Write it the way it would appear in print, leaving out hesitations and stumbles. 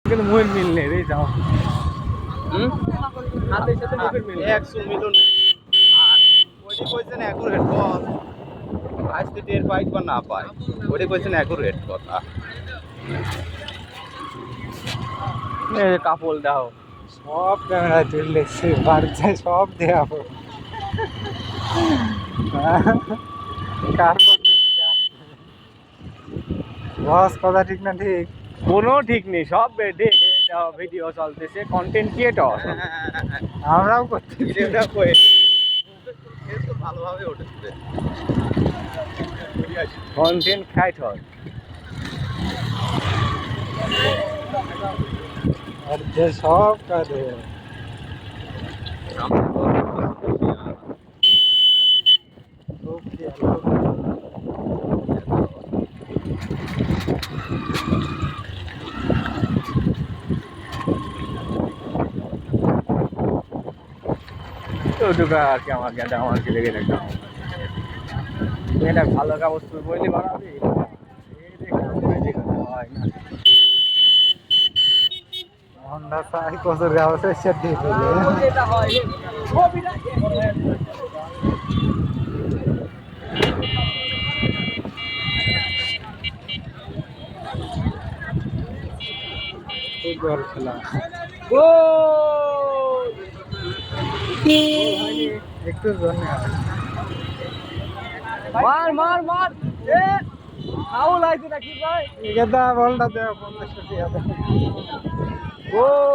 কিন্তু মুখের মিল নেই রে যাও হাতের সাথে মুখের মিল নেই। 100 মিলন আর ওইটি কইছেন অ্যাকুরেট কর আজকে টের পাইক বা না পাই ওইটি কইছেন অ্যাকুরেট কথা এই যে কাপড় দাও সব ক্যামেরা তুললে বাড়িতে সব দেখাবো কার্বন বস কথা ঠিক না ঠিক কোনো ঠিক নেই সব ঠিক এই যাও ভিডিও চলতেছে কন্টেন্ট ক্রিয়েটর আমরাও করতে ভিডিওটা কই এর তো ভালোভাবে উঠেছে কন্টেন্ট ক্রিয়েটর আর যে সব কাজে খুব খেয়াল ওটুকু আর কি আমার গেটা আমার কি লেগে দেখলাম এটা ভালো কাগজ তুই বইলে বানাবি হয় না হন্ডা সাই কসর গাওয়া সেট দিয়ে দিলে এটা হয় ফুটবল খেলা একটু জন্য মার মার মার এ ফাউল আইছে নাকি ভাই এটা বলটা দেও 50 টাকা গোল